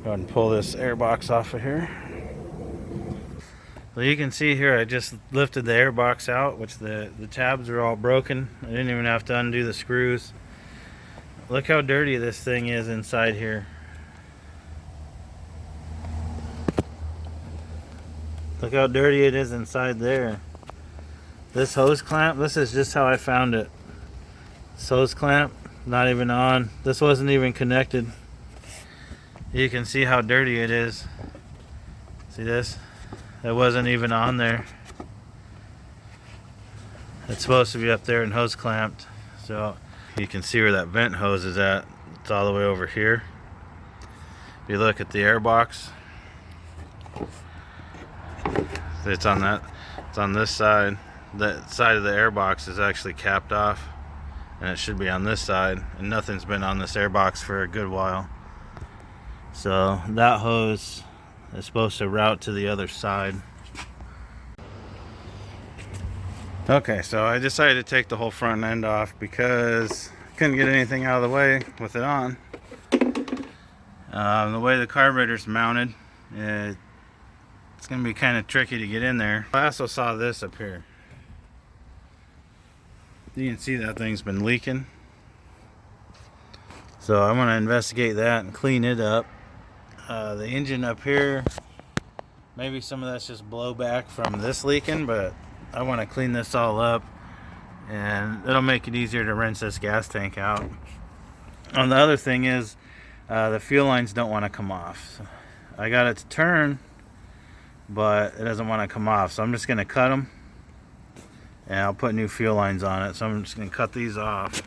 Go ahead and pull this air box off of here. Well, you can see here I just lifted the air box out, which the tabs are all broken. I didn't even have to undo the screws. Look how dirty this thing is inside here. Look how dirty it is inside there. This hose clamp, this is just how I found it. This hose clamp, not even on. This wasn't even connected. You can see how dirty it is. See this? That wasn't even on there. It's supposed to be up there and hose clamped. So you can see where that vent hose is at. It's all the way over here. If you look at the air box, it's on this side. That side of the air box is actually capped off, and it should be on this side, and nothing's been on this air box for a good while. So that hose is supposed to route to the other side. Okay, so I decided to take the whole front end off because I couldn't get anything out of the way with it on. The way the carburetor's mounted, it's going to be kind of tricky to get in there. I also saw this up here. You can see that thing's been leaking. So I'm going to investigate that and clean it up. The engine up here, maybe some of that's just blowback from this leaking, but I want to clean this all up, and it'll make it easier to rinse this gas tank out. And the other thing is, the fuel lines don't want to come off. So I got it to turn, but it doesn't want to come off, so I'm just going to cut them, and I'll put new fuel lines on it. So I'm just going to cut these off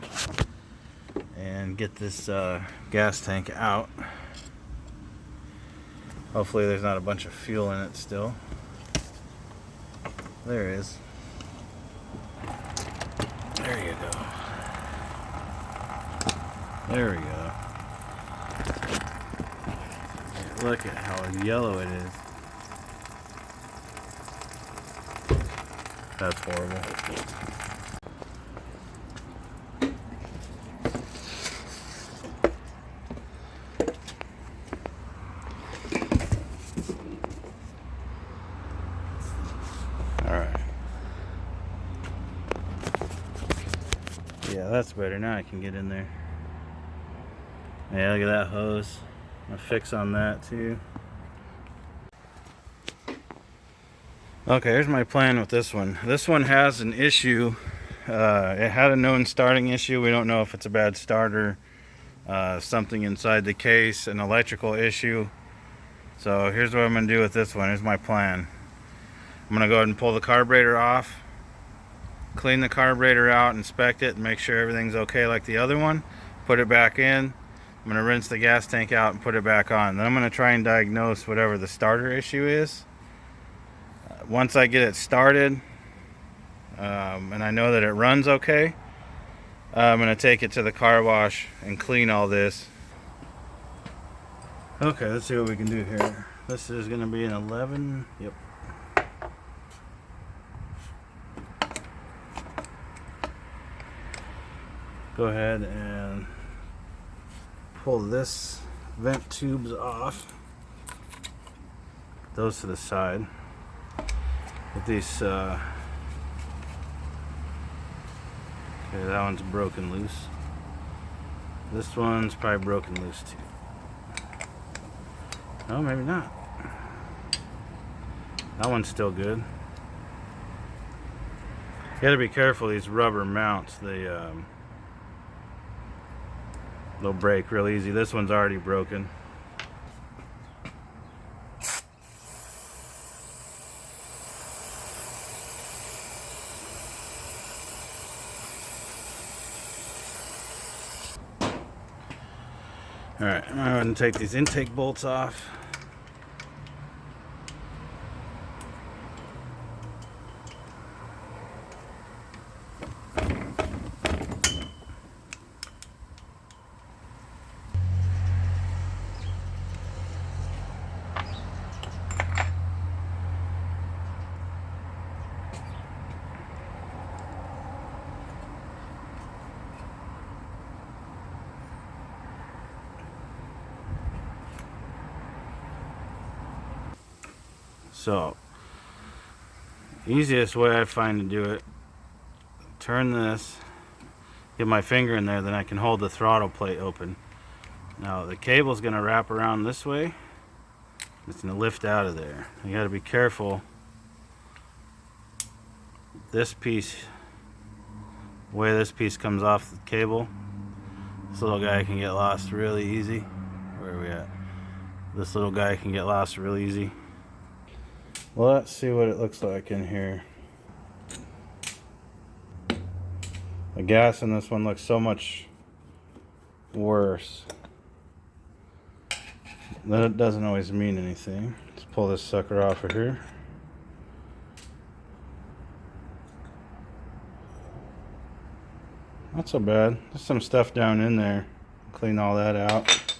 and get this gas tank out. Hopefully there's not a bunch of fuel in it still. There is. There you go. There we go. Look at how yellow it is. That's horrible. Yeah, that's better. Now I can get in there. Yeah, look at that hose. I'll fix on that too. Okay, here's my plan with this one. This one has an issue. It had a known starting issue. We don't know if it's a bad starter, something inside the case, an electrical issue. So here's what I'm going to do with this one. Here's my plan. I'm going to go ahead and pull the carburetor off, clean the carburetor out, inspect it, and make sure everything's okay like the other one. Put it back in. I'm going to rinse the gas tank out and put it back on. Then I'm going to try and diagnose whatever the starter issue is. Once I get it started, and I know that it runs okay, I'm going to take it to the car wash and clean all this. Okay, let's see what we can do here. This is going to be an 11. Yep. Go ahead and pull this vent tubes off. Those to the side. With these, okay, that one's broken loose. This one's probably broken loose too. No, maybe not. That one's still good. You gotta be careful, these rubber mounts, they'll break real easy. This one's already broken. Alright, I'm going to go ahead and take these intake bolts off. So, easiest way I find to do it, turn this, get my finger in there, then I can hold the throttle plate open. Now the cable's going to wrap around this way. It's going to lift out of there. You got to be careful. This piece, the way this piece comes off the cable, this little guy can get lost really easy. Where are we at? This little guy can get lost really easy. Well, let's see what it looks like in here. The gas in this one looks so much worse. That doesn't always mean anything. Let's pull this sucker off of here. Not so bad. There's some stuff down in there. Clean all that out.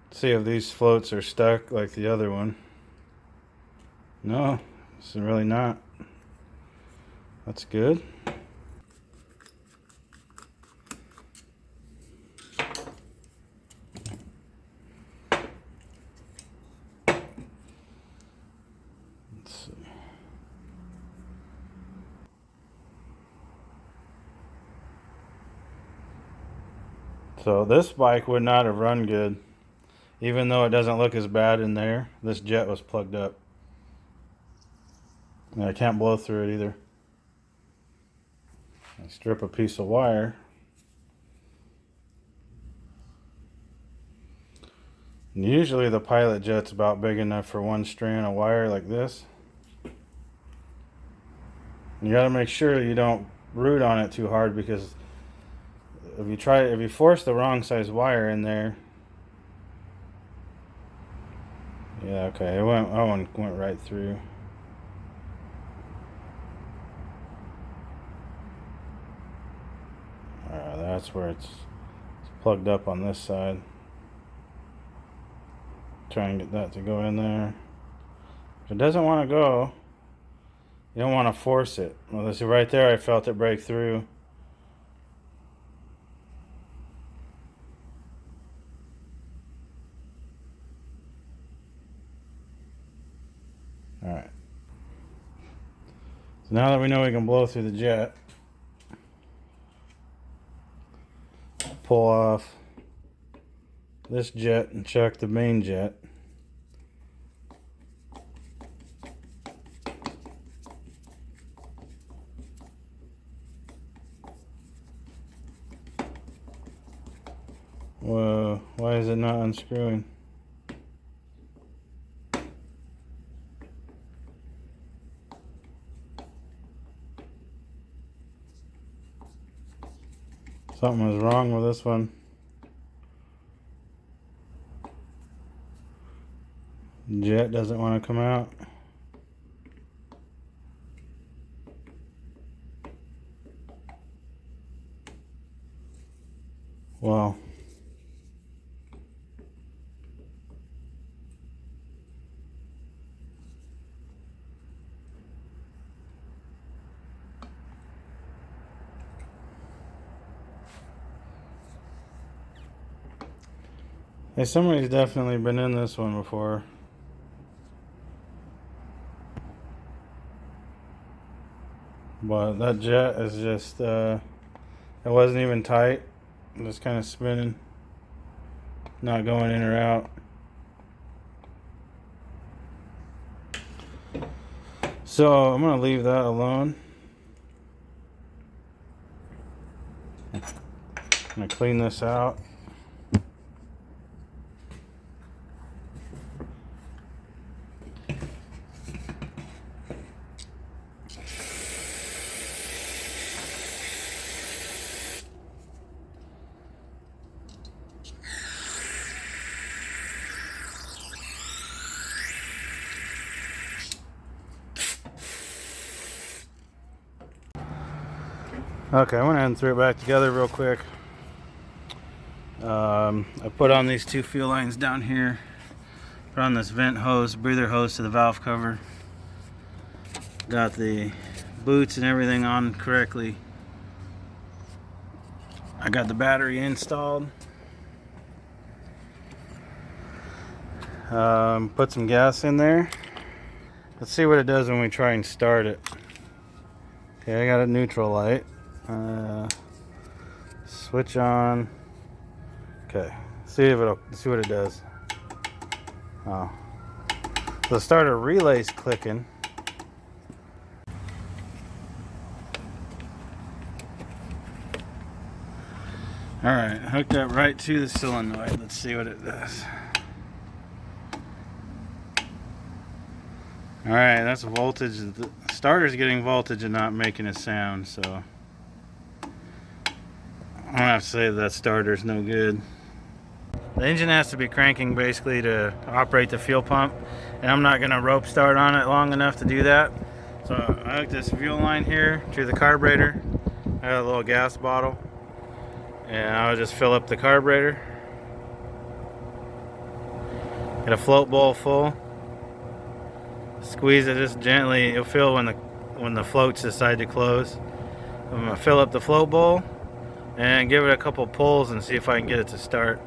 See if these floats are stuck like the other one. No, it's really not. That's good. Let's see. So this bike would not have run good, even though it doesn't look as bad in there. This jet was plugged up. And I can't blow through it either. I strip a piece of wire. And usually the pilot jet's about big enough for one strand of wire like this. You got to make sure you don't root on it too hard, because if you force the wrong size wire in there, yeah, okay, that one went right through. That's where it's plugged up on this side. Try and get that to go in there. If it doesn't want to go, you don't want to force it. Well, see right there, I felt it break through. Alright. So now that we know we can blow through the jet, pull off this jet and check the main jet. Whoa, why is it not unscrewing? Something was wrong with this one. Jet doesn't want to come out. Well, hey, somebody's definitely been in this one before. But that jet is just, it wasn't even tight. Just kind of spinning. Not going in or out. So I'm going to leave that alone. I'm going to clean this out. Okay, I went ahead and threw it back together real quick. I put on these two fuel lines down here. Put on this vent hose, breather hose to the valve cover. Got the boots and everything on correctly. I got the battery installed. Put some gas in there. Let's see what it does when we try and start it. Okay, I got a neutral light. Switch on. Okay, see what it does. Oh, the starter relay's clicking. All right, hooked up right to the solenoid. Let's see what it does. All right, that's voltage. The starter's getting voltage and not making a sound, so I'm gonna have to say that starter's no good. The engine has to be cranking basically to operate the fuel pump, and I'm not gonna rope start on it long enough to do that. So I hooked this fuel line here to the carburetor. I got a little gas bottle, and I'll just fill up the carburetor. Get a float bowl full. Squeeze it just gently. You'll feel when the floats decide to close. I'm gonna fill up the float bowl and give it a couple pulls and see if I can get it to start.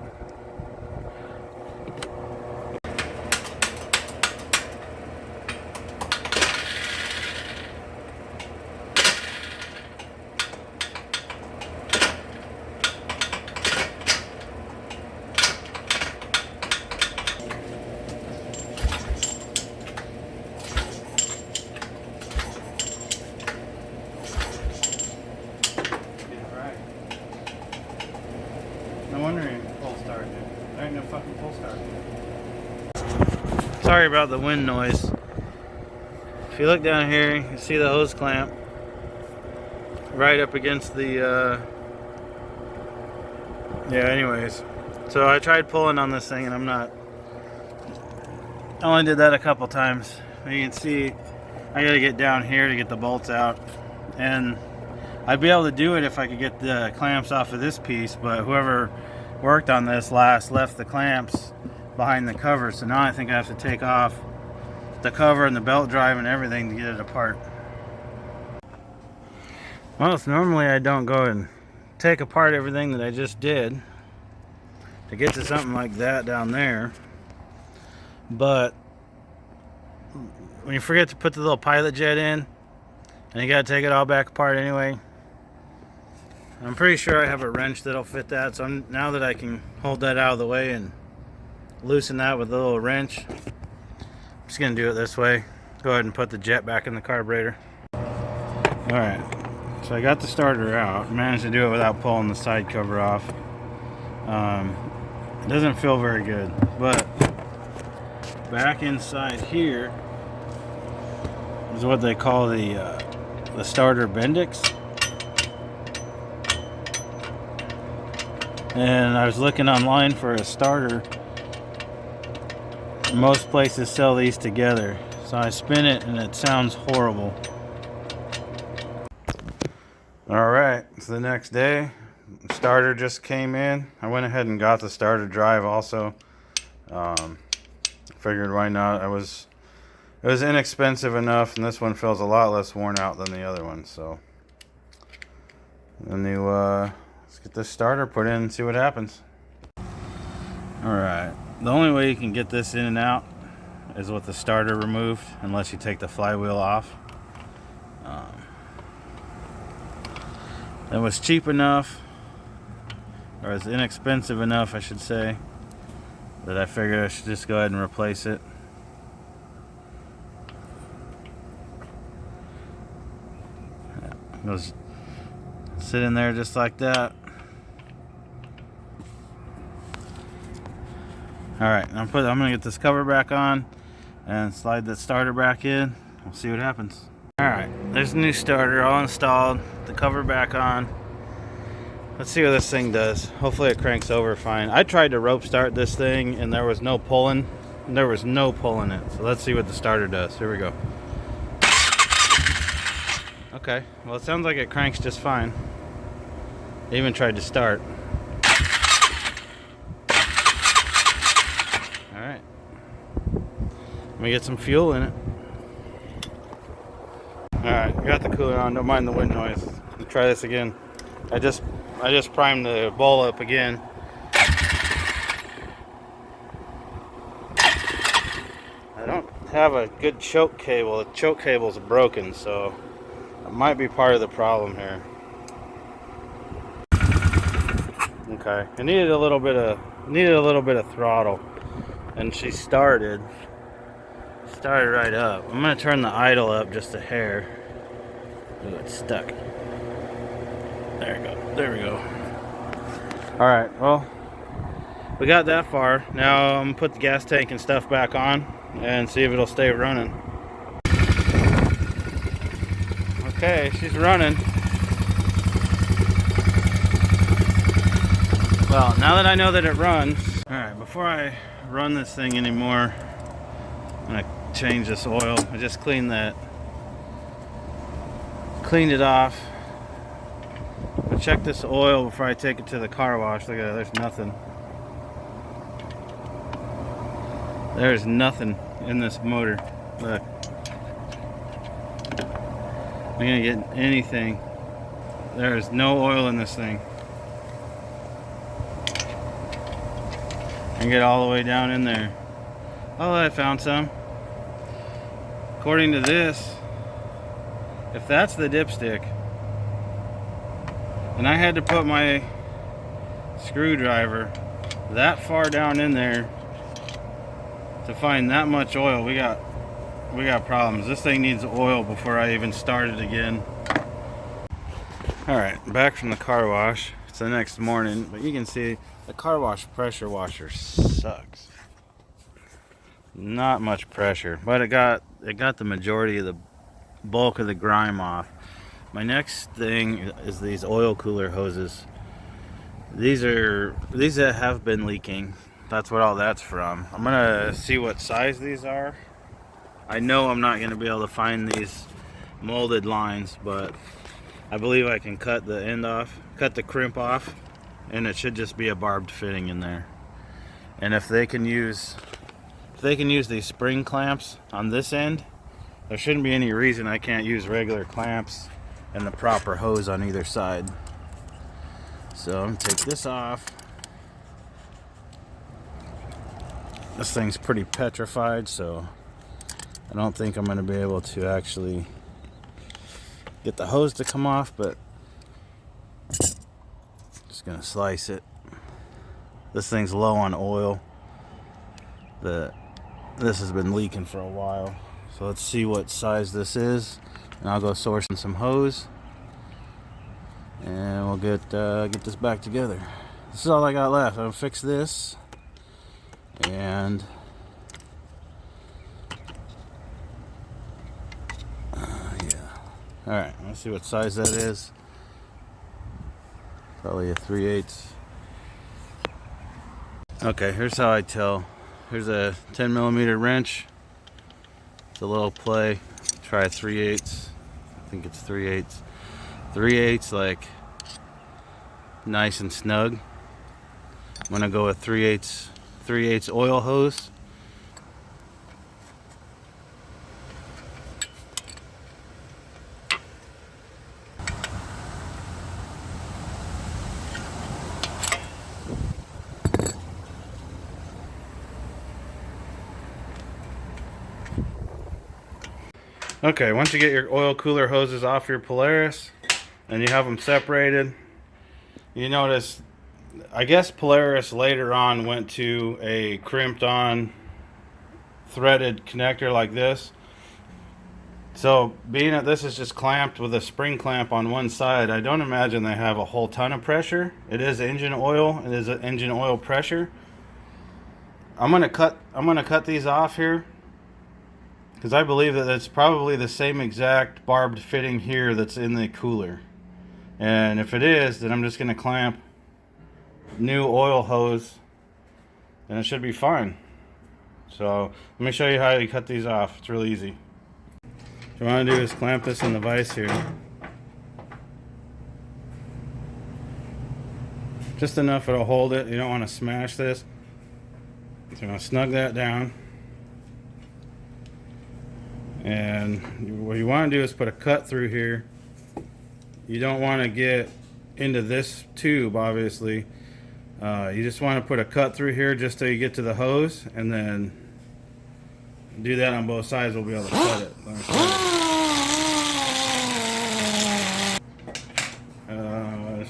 No wonder you pull start, dude. There ain't no fucking pull start. Sorry about the wind noise. If you look down here, you can see the hose clamp right up against the, yeah, anyways. So I tried pulling on this thing and I only did that a couple times. You can see I gotta get down here to get the bolts out. And I'd be able to do it if I could get the clamps off of this piece, but whoever worked on this last left the clamps behind the cover, so now I think I have to take off the cover and the belt drive and everything to get it apart. Well, normally I don't go and take apart everything that I just did to get to something like that down there, but when you forget to put the little pilot jet in and you gotta take it all back apart anyway, I'm pretty sure I have a wrench that'll fit that, so now that I can hold that out of the way and loosen that with a little wrench, I'm just going to do it this way. Go ahead and put the jet back in the carburetor. Alright, so I got the starter out. Managed to do it without pulling the side cover off. It doesn't feel very good, but back inside here is what they call the starter Bendix. And I was looking online for a starter. Most places sell these together. So I spin it and it sounds horrible. Alright, it's the next day. Starter just came in. I went ahead and got the starter drive also. Figured why not. It was inexpensive enough, and this one feels a lot less worn out than the other one. So let's get this starter put in and see what happens. Alright, the only way you can get this in and out is with the starter removed, unless you take the flywheel off. It was cheap enough, or it's inexpensive enough I should say, that I figured I should just go ahead and replace it. It goes sit in there just like that. Alright, I'm gonna get this cover back on and slide that starter back in. We'll see what happens. Alright, there's the new starter all installed, the cover back on. Let's see what this thing does. Hopefully it cranks over fine. I tried to rope start this thing and there was no pulling. There was no pulling it. So let's see what the starter does. Here we go. Okay, well it sounds like it cranks just fine. I even tried to start. Alright. Let me get some fuel in it. Alright, got the cooler on, don't mind the wind noise. Let's try this again. I just primed the bowl up again. I have a good choke cable. The choke cable is broken, so it might be part of the problem here. Okay, it needed a little bit of throttle, and she started right up. I'm gonna turn the idle up just a hair. Ooh, it's stuck. There we go. There we go. All right. Well, we got that far. Now I'm gonna put the gas tank and stuff back on and see if it'll stay running. Okay, she's running. Well, now that I know that it runs, all right, before I run this thing anymore, I'm gonna change this oil. I just cleaned it off. I'm gonna check this oil before I take it to the car wash. Look at that, there's nothing. There's nothing in this motor. Look. I'm gonna get anything. There's no oil in this thing. And get all the way down in there. Oh, I found some. According to this, if that's the dipstick, and I had to put my screwdriver that far down in there to find that much oil, we got problems. This thing needs oil before I even start it again. Alright, back from the car wash. It's the next morning, but you can see the car wash pressure washer sucks. Not much pressure, but it got the majority of the bulk of the grime off. My next thing is these oil cooler hoses. These that have been leaking. That's what all that's from. I'm gonna see what size these are. I know I'm not gonna be able to find these molded lines, but I believe I can cut the end off, cut the crimp off, and it should just be a barbed fitting in there. And if they can use these spring clamps on this end, there shouldn't be any reason I can't use regular clamps and the proper hose on either side. So I'm gonna take this off. This thing's pretty petrified, so I don't think I'm gonna be able to actually get the hose to come off, but just gonna slice it. This thing's low on oil. This has been leaking for a while. So let's see what size this is, and I'll go source some hose, and we'll get this back together. This is all I got left. I'll fix this, and yeah. All right, let's see what size that is. Probably a 3/8. Okay, here's how I tell. Here's a 10mm wrench. It's a little play. Try a 3/8. I think it's 3/8. 3/8, like nice and snug. I'm gonna go with 3/8 oil hose. Okay, once you get your oil cooler hoses off your Polaris and you have them separated, you notice, I guess Polaris later on went to a crimped on threaded connector like this. So being that this is just clamped with a spring clamp on one side, I don't imagine they have a whole ton of pressure. It is engine oil. It is engine oil pressure. I'm gonna cut these off here, because I believe that it's probably the same exact barbed fitting here that's in the cooler. And if it is, then I'm just going to clamp new oil hose and it should be fine. So let me show you how you cut these off. It's really easy. What you want to do is clamp this in the vise here. Just enough it'll hold it. You don't want to smash this. So I'm going to snug that down. And what you want to do is put a cut through here. You don't want to get into this tube, obviously. You just want to put a cut through here just till you get to the hose, and then Do that on both sides, we'll be able to cut it.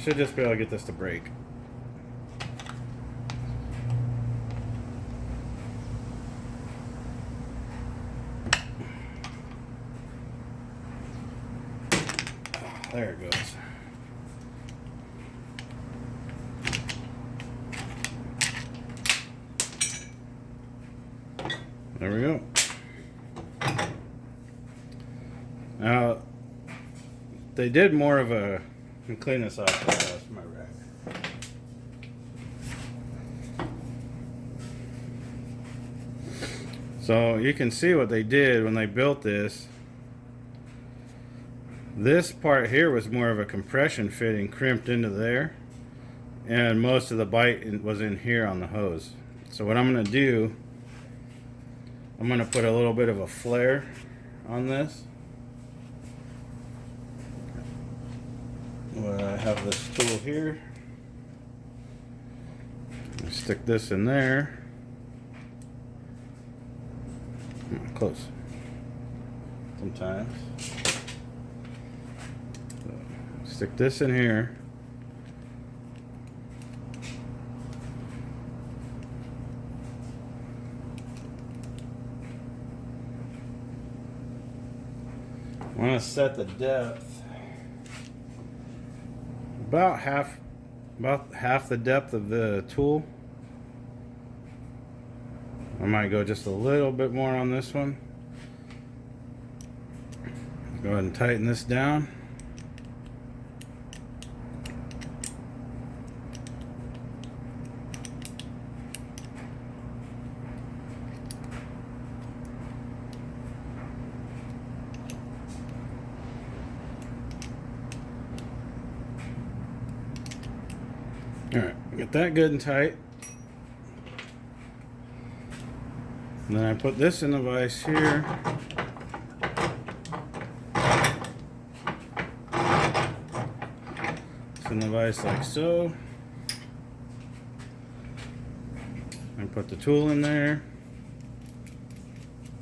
Should just be able to get this to break. There it goes. There we go. Now, they did more of a... Let me clean this off. That's my rack. So you can see what they did when they built this. This part here was more of a compression fitting, crimped into there, and most of the bite was in here on the hose. So what I'm going to do, I'm going to put a little bit of a flare on this. Well, I have this tool here. I stick this in there. Come on, close. Sometimes. So, stick this in here. I want to set the depth about half the depth of the tool. I might go just a little bit more on this one. Go ahead and tighten this down. Alright, get that good and tight. And then I put this in the vise here. It's in the vise like so. And put the tool in there.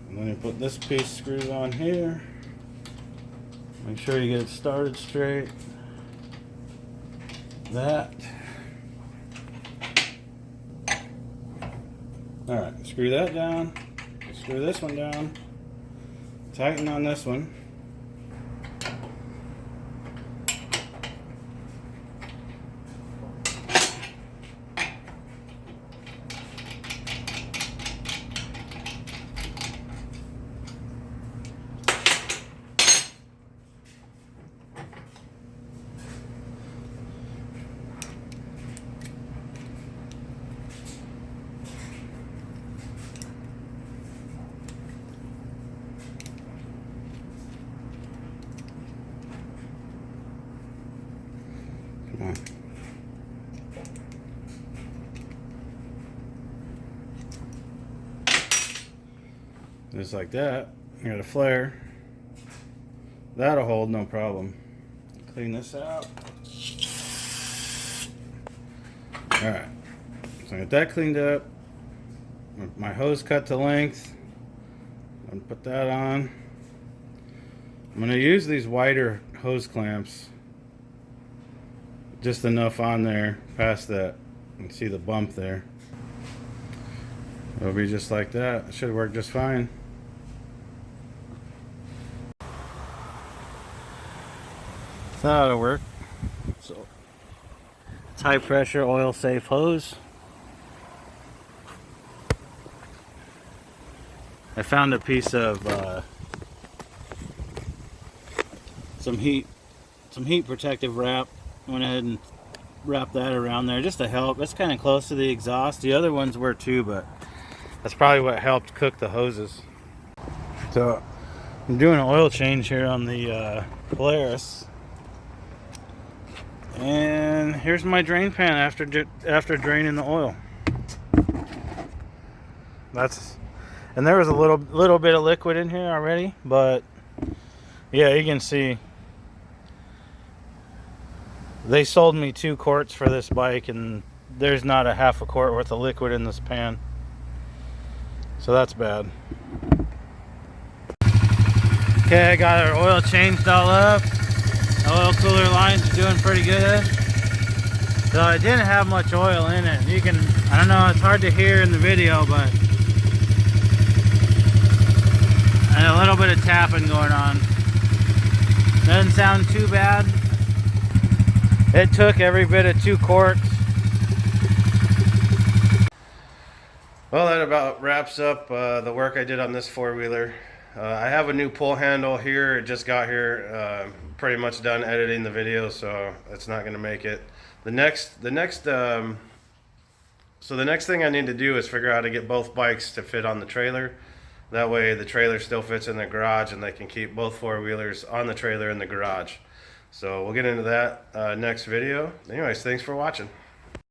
And then you put this piece screwed on here. Make sure you get it started straight. That. Alright, screw that down, screw this one down, tighten on this one. Come on. Just like that. You got a flare. That'll hold, no problem. Clean this out. Alright. So I got that cleaned up. My hose cut to length. I'm going to put that on. I'm going to use these wider hose clamps. Just enough on there, past that. You can see the bump there. It'll be just like that. It should work just fine. So that'll work. So, it's high pressure, oil safe hose. I found a piece of some heat protective wrap. Went ahead and wrapped that around there just to help. That's kind of close to the exhaust. The other ones were too, but that's probably what helped cook the hoses. So I'm doing an oil change here on the Polaris, and here's my drain pan after draining the oil. And there was a little bit of liquid in here already, but yeah, you can see they sold me 2 quarts for this bike, and there's not a half a quart worth of liquid in this pan, so that's bad. Okay, I got our oil changed all up. The oil cooler lines are doing pretty good. So it didn't have much oil in it. You can, I don't know, it's hard to hear in the video, but and a little bit of tapping going on. Doesn't sound too bad. It took every bit of 2 quarts. Well, that about wraps up the work I did on this 4-wheeler. I have a new pull handle here. It just got here. Pretty much done editing the video, so it's not going to make it. So the next thing I need to do is figure out how to get both bikes to fit on the trailer. That way the trailer still fits in the garage and they can keep both 4-wheelers on the trailer in the garage. So we'll get into that next video. Anyways, thanks for watching.